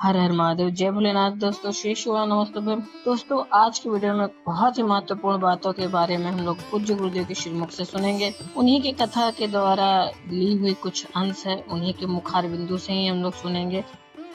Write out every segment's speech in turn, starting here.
हर हर महादेव, जय भोलेनाथ। दोस्तों श्री शिवा नमस्तुभ्यम। दोस्तों आज की वीडियो में बहुत ही महत्वपूर्ण बातों के बारे में हम लोग पूज्य गुरुदेव के श्रीमुख से सुनेंगे। उन्हीं की कथा के द्वारा ली हुई कुछ अंश है, उन्हीं के मुखार बिंदु से ही हम लोग सुनेंगे।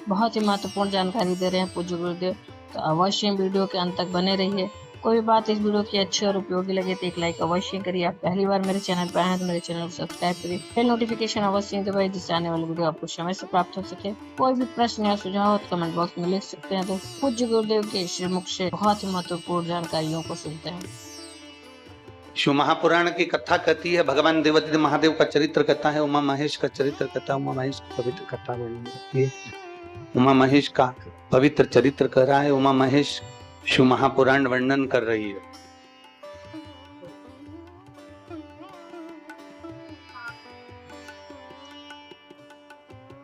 बहुत ही महत्वपूर्ण जानकारी दे रहे हैं पूज्य गुरुदेव, तो अवश्य वीडियो के अंत तक बने रहिए। कोई भी बात इस वीडियो की अच्छी और उपयोगी लगे तो एक लाइक अवश्य करिए। आप पहली बार मेरे चैनल पर आए हैं तो मेरे चैनल को सब्सक्राइब करिए, बेल नोटिफिकेशन अवश्य दबाइए जिससे आने वाली वीडियो आपको समय से प्राप्त हो सके। कोई भी प्रश्न या सुझाव हो तो कमेंट बॉक्स में लिख सकते हैं। तो पूज्य गुरुदेव के श्रीमुख से बहुत ही महत्वपूर्ण जानकारियों को सुनते हैं। शिव महापुराण की कथा कहती है, भगवान देवादिदेव महादेव का चरित्र कहता है, उमा महेश का चरित्र कहता है। उमा महेश की पवित्र कथा बोलनी है। उमा महेश का पवित्र चरित्र कह रहा है। उमा महेश शिव महापुराण वर्णन कर रही है।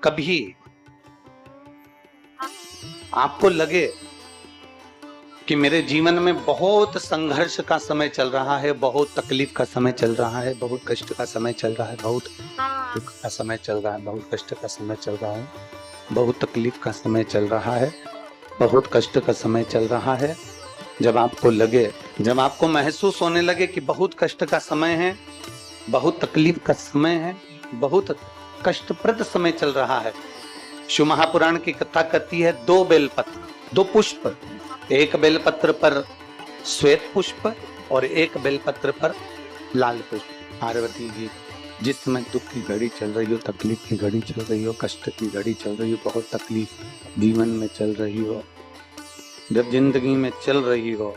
कभी आपको लगे कि मेरे जीवन में बहुत संघर्ष का समय चल रहा है, बहुत तकलीफ का समय चल रहा है, बहुत कष्ट का समय चल रहा है, बहुत दुख का समय चल रहा है, बहुत कष्ट का समय चल रहा है, बहुत तकलीफ का समय चल रहा है, बहुत कष्ट का समय चल रहा है। जब आपको लगे, जब आपको महसूस होने लगे कि बहुत कष्ट का समय है, बहुत तकलीफ का समय है, बहुत कष्टप्रद समय चल रहा है, शिव महापुराण की कथा कहती है, दो बेलपत्र, दो पुष्प, एक बेलपत्र पर श्वेत पुष्प और एक बेलपत्र पर लाल पुष्प। पार्वती जी जिस समय दुख की घड़ी चल रही हो, तकलीफ की घड़ी चल रही हो, कष्ट की घड़ी चल रही हो, बहुत तकलीफ जीवन में चल रही हो, जब जिंदगी में चल रही हो,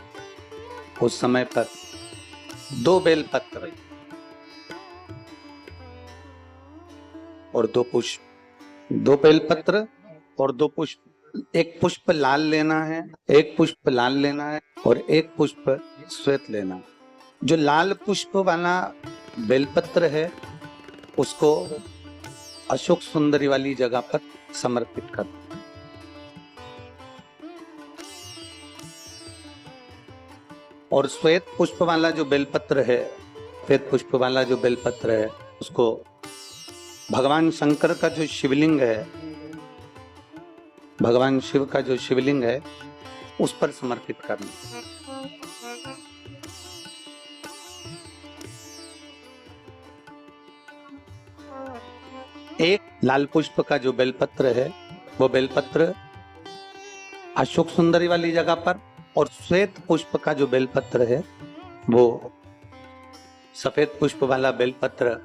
उस समय पर दो बेलपत्र और दो पुष्प, दो बेलपत्र और दो पुष्प, एक पुष्प लाल लेना है, एक पुष्प लाल लेना है और एक पुष्प श्वेत लेना है। जो लाल पुष्प वाला बेलपत्र है उसको अशोक सुंदरी वाली जगह पर समर्पित कर, और श्वेत पुष्प वाला जो बेलपत्र है, श्वेत पुष्प वाला जो बेलपत्र है उसको भगवान शंकर का जो शिवलिंग है, भगवान शिव का जो शिवलिंग है उस पर समर्पित करना। एक लाल पुष्प का जो बेलपत्र है वो बेलपत्र अशोक सुंदरी वाली जगह पर, और श्वेत पुष्प का जो बेलपत्र है वो सफेद पुष्प वाला बेलपत्र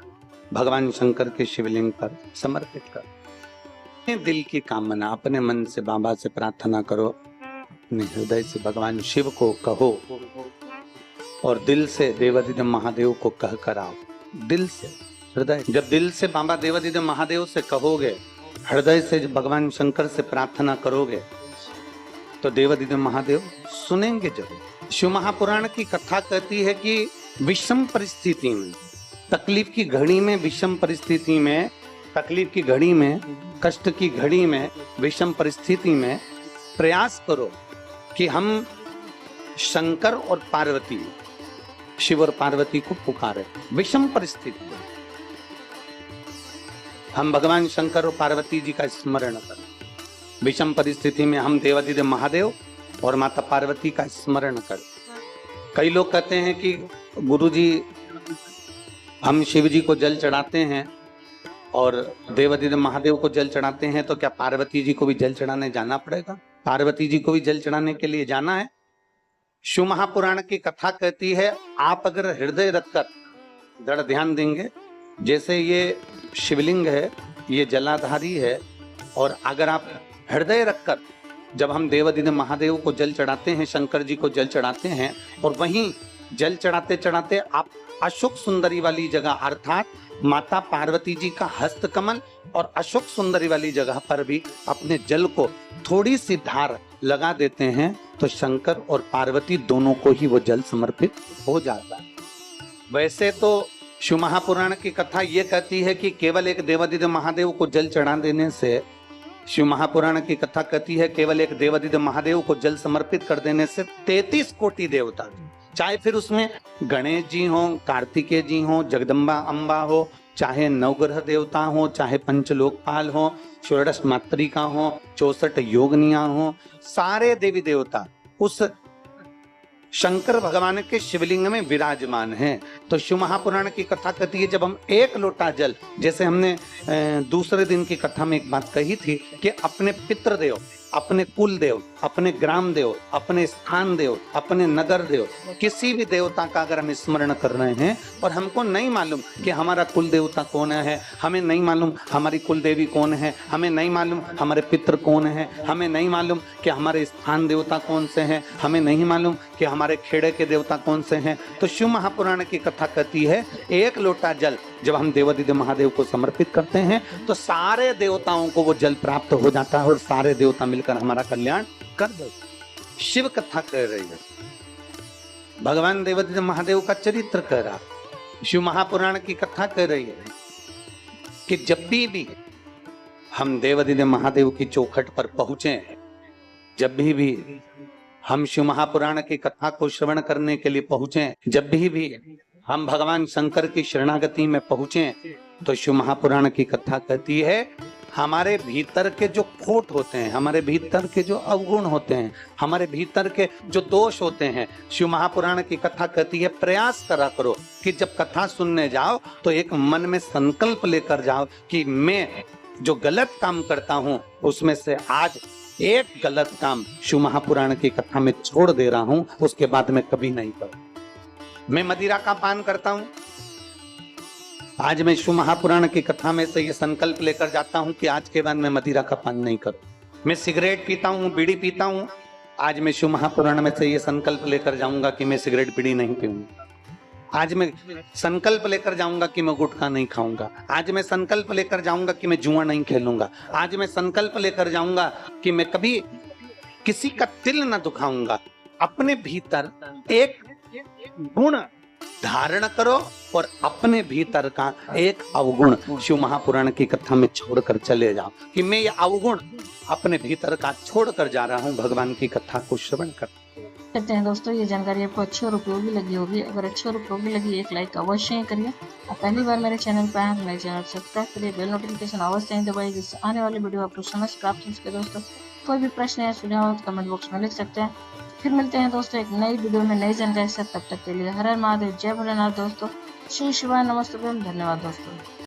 भगवान शंकर के शिवलिंग पर समर्पित कर। अपने दिल की कामना अपने मन से बाबा से प्रार्थना करो, अपने हृदय से भगवान शिव को कहो और दिल से देवादिदेव महादेव को कह कर आओ। दिल से, हृदय, जब दिल से बाबा देवादिदेव महादेव से कहोगे, हृदय से भगवान शंकर से प्रार्थना करोगे तो देवादिदेव महादेव सुनेंगे जरूर। शिव महापुराण की कथा कहती है कि विषम परिस्थिति में, तकलीफ की घड़ी में, विषम परिस्थिति में, तकलीफ की घड़ी में, कष्ट की घड़ी में, विषम परिस्थिति में प्रयास करो कि हम शंकर और पार्वती, शिव और पार्वती को पुकारे। विषम परिस्थिति में हम भगवान शंकर और पार्वती जी का स्मरण करें। विषम परिस्थिति में हम देवादिदेव महादेव और माता पार्वती का स्मरण करें। कई लोग कहते हैं कि गुरुजी हम शिव जी को जल चढ़ाते हैं और देवादिदेव महादेव को जल चढ़ाते हैं, तो क्या पार्वती जी को भी जल चढ़ाने जाना पड़ेगा? पार्वती जी को भी जल चढ़ाने के लिए जाना है? शिव महापुराण की कथा कहती है, आप अगर हृदय रखकर दृढ़ ध्यान देंगे, जैसे ये शिवलिंग है, ये जलाधारी है, और अगर आप हृदय रखकर, जब हम देवादिदेव महादेव को जल चढ़ाते हैं, शंकर जी को जल चढ़ाते हैं, और वहीं जल चढ़ाते चढ़ाते आप अशोक सुंदरी वाली जगह अर्थात माता पार्वती जी का हस्त कमल और अशोक सुंदरी वाली जगह पर भी अपने जल को थोड़ी सी धार लगा देते हैं, तो शंकर और पार्वती दोनों को ही वो जल समर्पित हो जाता है। वैसे तो शिव महापुराण की कथा ये कहती है कि केवल एक देवादिदेव महादेव को जल चढ़ा देने से, शिव महापुराण की कथा कहती है केवल एक देवादिदेव महादेव को जल समर्पित कर देने से 33 कोटि देवता, चाहे फिर उसमें गणेश जी हो, कार्तिकेय जी हो, जगदम्बा अम्बा हो, चाहे नवग्रह देवता हो, चाहे पंचलोकपाल हो, षोडश मातृका हो, 64 योगनियां हो, सारे देवी देवता उस शंकर भगवान के शिवलिंग में विराजमान हैं। तो शिव महापुराण की कथा कहती है, जब हम एक लोटा जल, जैसे हमने दूसरे दिन की कथा में एक बात कही थी कि अपने पितृदेव, अपने कुल देव, अपने ग्राम देव, अपने स्थान देव, अपने नगर देव, किसी भी देवता का अगर हम स्मरण कर रहे हैं और हमको नहीं मालूम कि हमारा कुल देवता कौन है, हमें नहीं मालूम हमारी कुल देवी कौन है, हमें नहीं मालूम हमारे पितृ कौन है, हमें नहीं मालूम कि हमारे स्थान देवता कौन से हैं, हमें नहीं मालूम कि हमारे खेड़े के देवता कौन से हैं, तो शिव महापुराण की कथा कहती है एक लोटा जल जब हम देवादिदेव महादेव को समर्पित करते हैं तो सारे देवताओं को वो जल प्राप्त हो जाता है और सारे देवता मिलकर हमारा कल्याण कर दो। शिव कथा कह रही है, भगवान देवादिदेव महादेव का चरित्र कह रहा, शिव महापुराण की कथा कह रही है कि जब भी हम देवादिदेव महादेव की चौखट पर पहुंचे, जब भी हम शिव महापुराण की कथा को श्रवण करने के लिए पहुंचे, जब भी हम भगवान शंकर की शरणागति में पहुंचे, तो शिव महापुराण की कथा कहती है हमारे भीतर के जो खोट होते हैं, हमारे भीतर के जो अवगुण होते हैं, हमारे भीतर के जो दोष होते हैं, शिव महापुराण की कथा कहती है प्रयास करा करो कि जब कथा सुनने जाओ तो एक मन में संकल्प लेकर जाओ कि मैं जो गलत काम करता हूं उसमें से आज एक गलत काम शिव महापुराण की कथा में छोड़ दे रहा हूं, उसके बाद मैं कभी नहीं करूं। मैं मदिरा का पान करता हूं, आज मैं शिव महापुराण की कथा में से ये संकल्प लेकर जाता हूं कि आज के बाद मैं मदिरा का पान नहीं करूं। मैं सिगरेट पीता हूं, बीड़ी पीता हूं, आज मैं शिव महापुराण में से ये संकल्प लेकर जाऊंगा कि मैं सिगरेट बीड़ी नहीं पीऊंगा। आज मैं संकल्प लेकर जाऊंगा कि मैं गुटखा नहीं खाऊंगा। आज मैं संकल्प लेकर जाऊंगा कि मैं जुआ नहीं खेलूंगा। आज मैं संकल्प लेकर जाऊंगा कि मैं कभी किसी का तिल न दुखाऊंगा। अपने भीतर एक गुण धारण करो और अपने भीतर का एक अवगुण शिव महापुराण की कथा में छोड़कर चले जाओ कि मैं ये अवगुण अपने भीतर का छोड़कर जा रहा हूं भगवान की कथा को श्रवण कर। कहते हैं दोस्तों, ये जानकारी आपको अच्छी और उपयोगी लगी होगी। अगर अच्छी और उपयोगी लगी, एक लाइक अवश्य ही करिए। आप पहली बार मेरे चैनल पर आए तो मेरे चैनल सब्सक्राइब करिए, बेल नोटिफिकेशन अवश्य ही दबाइए, जिससे आने वाली वीडियो आपको समय से प्राप्त हो सके। दोस्तों, कोई भी प्रश्न या सुझाव हो तो कमेंट बॉक्स में लिख सकते हैं। फिर मिलते हैं दोस्तों एक नई वीडियो में नई जानकारी से। तब तक के लिए हर हर महादेव, जय भोलेनाथ। दोस्तों, श्री शिवाय नमस्तुभ्यम। धन्यवाद दोस्तों।